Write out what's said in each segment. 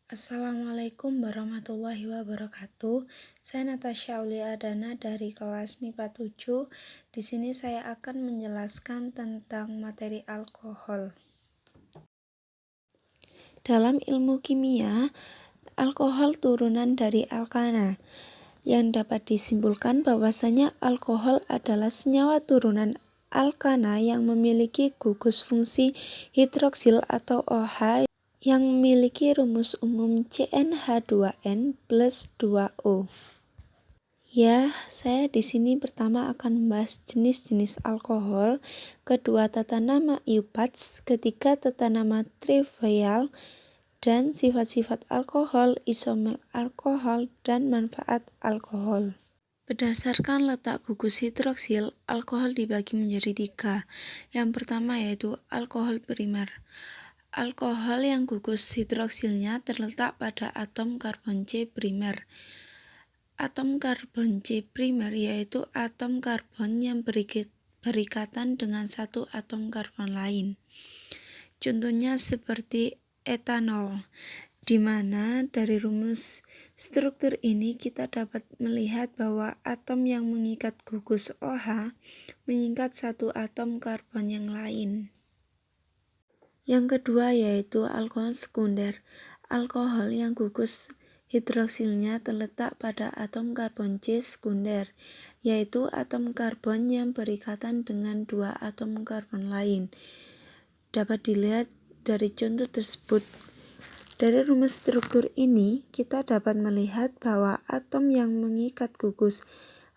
Assalamualaikum warahmatullahi wabarakatuh. Saya Natasha Auliadana dari kelas MIPA 7. Di sini saya akan menjelaskan tentang materi alkohol. Dalam ilmu kimia, alkohol turunan dari alkana, yang dapat disimpulkan bahwasanya alkohol adalah senyawa turunan alkana yang memiliki gugus fungsi hidroksil atau OH yang memiliki rumus umum CnH2n plus 2O. Saya di sini pertama akan membahas jenis-jenis alkohol, kedua tata nama IUPACS, ketiga tata nama trivial, dan sifat-sifat alkohol, isomer alkohol, dan manfaat alkohol. Berdasarkan letak gugus hidroksil, alkohol dibagi menjadi 3. Yang pertama yaitu alkohol primer. Alkohol yang gugus hidroksilnya terletak pada atom karbon C primer. Atom karbon C primer yaitu atom karbon yang berikatan dengan satu atom karbon lain. Contohnya seperti etanol, di mana dari rumus struktur ini kita dapat melihat bahwa atom yang mengikat gugus OH mengikat satu atom karbon yang lain. Yang kedua yaitu alkohol sekunder. Alkohol yang gugus hidroksilnya terletak pada atom karbon C sekunder, yaitu atom karbon yang berikatan dengan dua atom karbon lain. Dapat dilihat dari contoh tersebut. Dari rumus struktur ini, kita dapat melihat bahwa atom yang mengikat gugus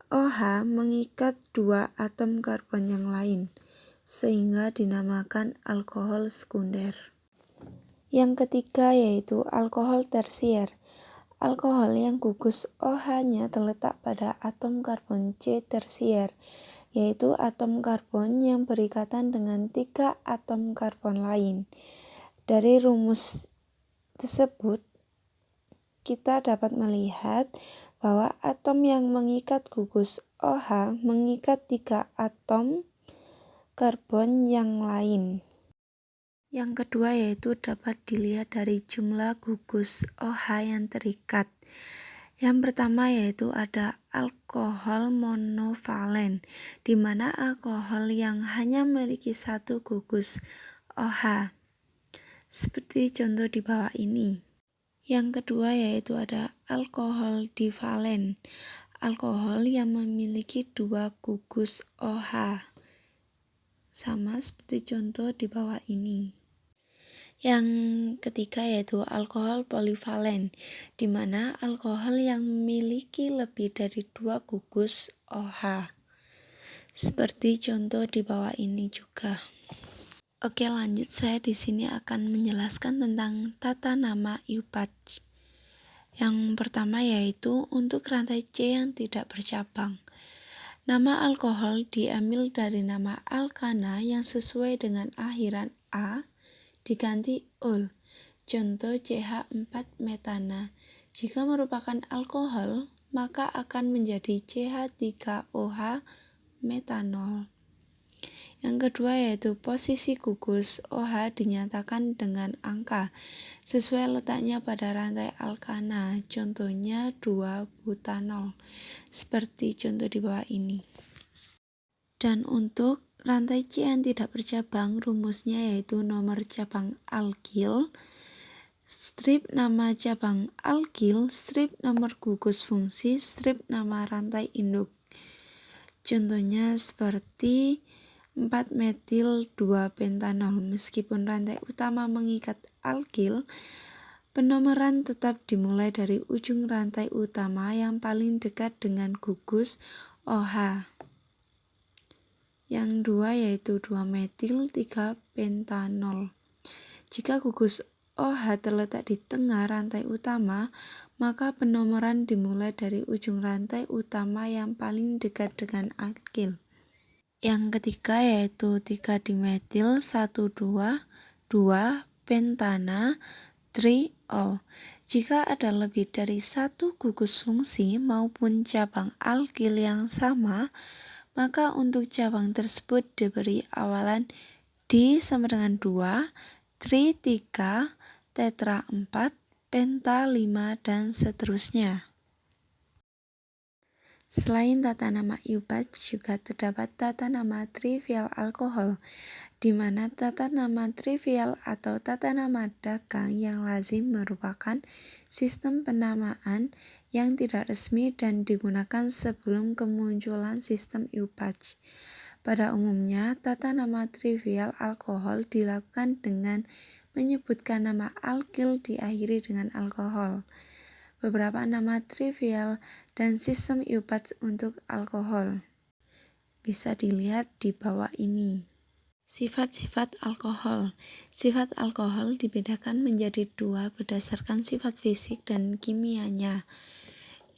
OH mengikat dua atom karbon yang lain, sehingga dinamakan alkohol sekunder. Yang ketiga yaitu alkohol tersier. Alkohol yang gugus OH-nya terletak pada atom karbon C tersier, yaitu atom karbon yang berikatan dengan 3 atom karbon lain. Dari rumus tersebut, kita dapat melihat bahwa atom yang mengikat gugus OH mengikat 3 atom karbon yang lain. Yang kedua yaitu dapat dilihat dari jumlah gugus OH yang terikat. Yang pertama yaitu ada alkohol monovalen, di mana alkohol yang hanya memiliki satu gugus OH, seperti contoh di bawah ini. Yang kedua yaitu ada alkohol divalen, alkohol yang memiliki dua gugus OH, sama seperti contoh di bawah ini. Yang ketiga yaitu alkohol polivalen, di mana alkohol yang memiliki lebih dari 2 gugus OH, seperti contoh di bawah ini juga. Oke, lanjut, saya di sini akan menjelaskan tentang tata nama IUPACS. Yang pertama yaitu untuk rantai C yang tidak bercabang. Nama alkohol diambil dari nama alkana yang sesuai dengan akhiran A diganti ol. Contoh CH4-metana. Jika merupakan alkohol, maka akan menjadi CH3OH metanol. Yang kedua yaitu posisi gugus OH dinyatakan dengan angka sesuai letaknya pada rantai alkana, contohnya 2-butanol, seperti contoh di bawah ini. Dan untuk rantai C yang tidak bercabang, rumusnya yaitu nomor cabang alkil, strip nama cabang alkil, strip nomor gugus fungsi, strip nama rantai induk. Contohnya seperti 4-metil-2-pentanol. Meskipun rantai utama mengikat alkil, penomoran tetap dimulai dari ujung rantai utama yang paling dekat dengan gugus OH. Yang dua yaitu 2-metil-3-pentanol. Jika gugus OH terletak di tengah rantai utama, maka penomoran dimulai dari ujung rantai utama yang paling dekat dengan alkil. Yang ketiga yaitu 3-dimetil-1,2,2-pentana triol. Jika ada lebih dari satu gugus fungsi maupun cabang alkil yang sama, maka untuk cabang tersebut diberi awalan di sama dengan 2, tri 3, tetra 4, penta, 5, dan seterusnya. Selain tata nama EUPATS, juga terdapat tata nama trivial alkohol, di mana tata nama trivial atau tata nama dagang yang lazim merupakan sistem penamaan yang tidak resmi dan digunakan sebelum kemunculan sistem EUPATS. Pada umumnya, tata nama trivial alkohol dilakukan dengan menyebutkan nama alkil diakhiri dengan alkohol. Beberapa nama trivial dan sistem EUPATS untuk alkohol bisa dilihat di bawah ini. Sifat-sifat alkohol. Sifat alkohol dibedakan menjadi dua berdasarkan sifat fisik dan kimianya.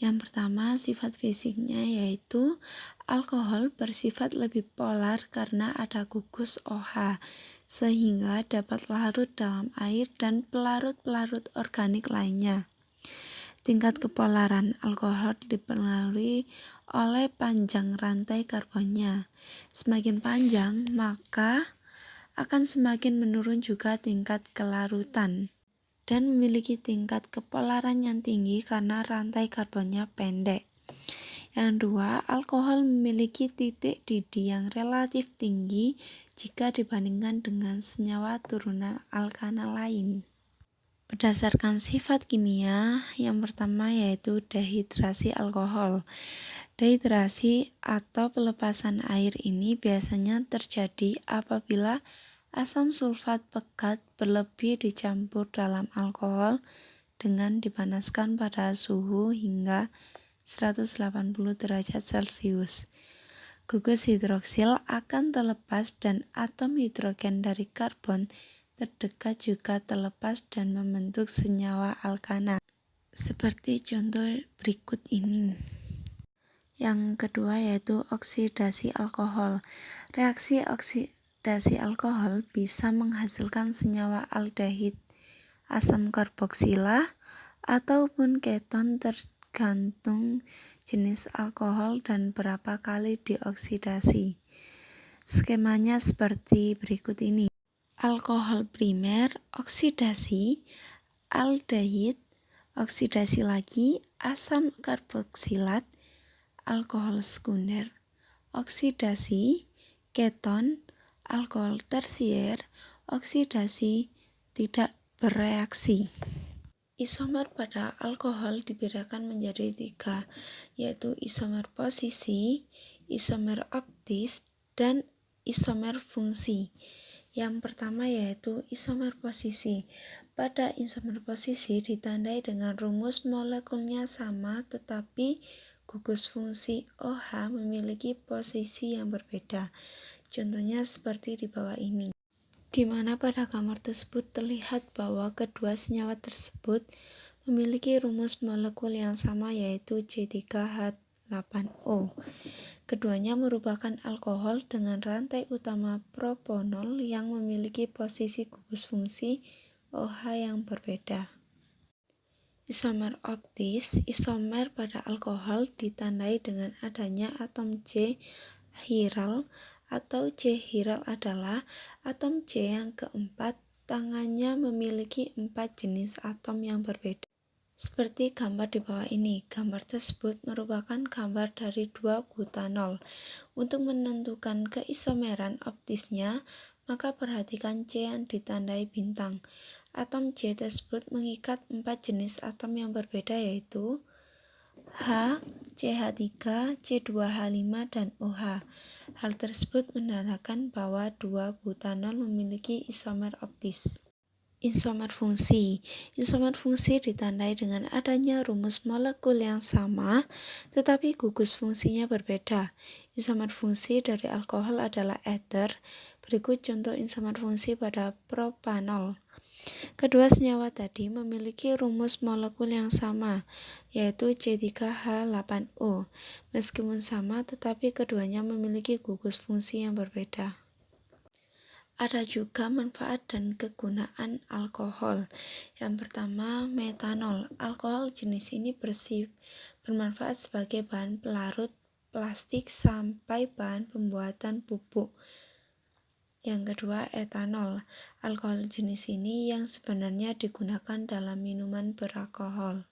Yang pertama, sifat fisiknya yaitu alkohol bersifat lebih polar karena ada gugus OH, sehingga dapat larut dalam air dan pelarut-pelarut organik lainnya. Tingkat kepolaran alkohol dipengaruhi oleh panjang rantai karbonnya. Semakin panjang, maka akan semakin menurun juga tingkat kelarutan dan memiliki tingkat kepolaran yang tinggi karena rantai karbonnya pendek. Yang kedua, alkohol memiliki titik didih yang relatif tinggi jika dibandingkan dengan senyawa turunan alkana lain. Berdasarkan sifat kimia, yang pertama yaitu dehidrasi alkohol. Dehidrasi atau pelepasan air ini biasanya terjadi apabila asam sulfat pekat berlebih dicampur dalam alkohol dengan dipanaskan pada suhu hingga 180 derajat Celcius. Gugus hidroksil akan terlepas dan atom hidrogen dari karbon terdekat juga terlepas dan membentuk senyawa alkana. Seperti contoh berikut ini. Yang kedua yaitu oksidasi alkohol. Reaksi oksidasi alkohol bisa menghasilkan senyawa aldehid, asam karboksila, ataupun keton tergantung jenis alkohol dan berapa kali dioksidasi. Skemanya seperti berikut ini. Alkohol primer, oksidasi, aldehid, oksidasi lagi, asam karboksilat, alkohol sekunder, oksidasi, keton, alkohol tersier, oksidasi, tidak bereaksi. Isomer pada alkohol dibedakan menjadi 3, yaitu isomer posisi, isomer optis, dan isomer fungsi. Yang pertama yaitu isomer posisi. Pada isomer posisi ditandai dengan rumus molekulnya sama tetapi gugus fungsi OH memiliki posisi yang berbeda. Contohnya seperti di bawah ini. Di mana pada gambar tersebut terlihat bahwa kedua senyawa tersebut memiliki rumus molekul yang sama yaitu C3H8O. Keduanya merupakan alkohol dengan rantai utama propanol yang memiliki posisi gugus fungsi OH yang berbeda. Isomer optis. Isomer pada alkohol ditandai dengan adanya atom C chiral atau C chiral adalah atom C yang keempat tangannya memiliki 4 jenis atom yang berbeda. Seperti gambar di bawah ini, gambar tersebut merupakan gambar dari 2 butanol. Untuk menentukan keisomeran optisnya, maka perhatikan C yang ditandai bintang. Atom C tersebut mengikat 4 jenis atom yang berbeda yaitu H, CH3, C2H5, dan OH. Hal tersebut menandakan bahwa 2 butanol memiliki isomer optis. Isomer fungsi. Isomer fungsi ditandai dengan adanya rumus molekul yang sama, tetapi gugus fungsinya berbeda. Isomer fungsi dari alkohol adalah ether. Berikut contoh isomer fungsi pada propanol. Kedua senyawa tadi memiliki rumus molekul yang sama, yaitu C3H8O. Meskipun sama, tetapi keduanya memiliki gugus fungsi yang berbeda. Ada juga manfaat dan kegunaan alkohol. Yang pertama, metanol. Alkohol jenis ini bermanfaat sebagai bahan pelarut plastik sampai bahan pembuatan pupuk. Yang kedua, etanol. Alkohol jenis ini yang sebenarnya digunakan dalam minuman beralkohol.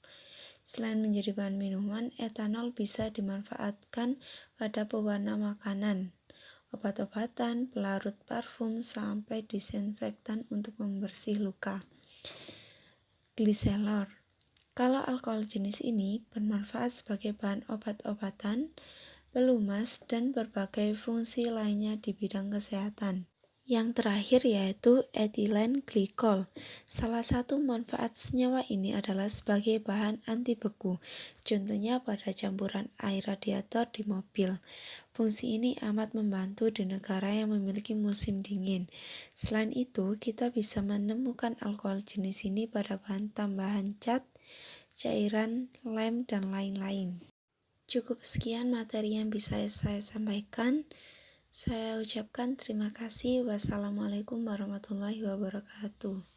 Selain menjadi bahan minuman, etanol bisa dimanfaatkan pada pewarna makanan, obat-obatan, pelarut parfum, sampai disinfektan untuk membersih luka. Gliserol. Kalau alkohol jenis ini bermanfaat sebagai bahan obat-obatan, pelumas, dan berbagai fungsi lainnya di bidang kesehatan. Yang terakhir yaitu etilen glikol. Salah satu manfaat senyawa ini adalah sebagai bahan anti beku, contohnya pada campuran air radiator di mobil. Fungsi ini amat membantu di negara yang memiliki musim dingin. Selain itu, kita bisa menemukan alkohol jenis ini pada bahan tambahan cat, cairan, lem, dan lain-lain. Cukup sekian materi yang bisa saya sampaikan. Saya ucapkan terima kasih. Wassalamualaikum warahmatullahi wabarakatuh.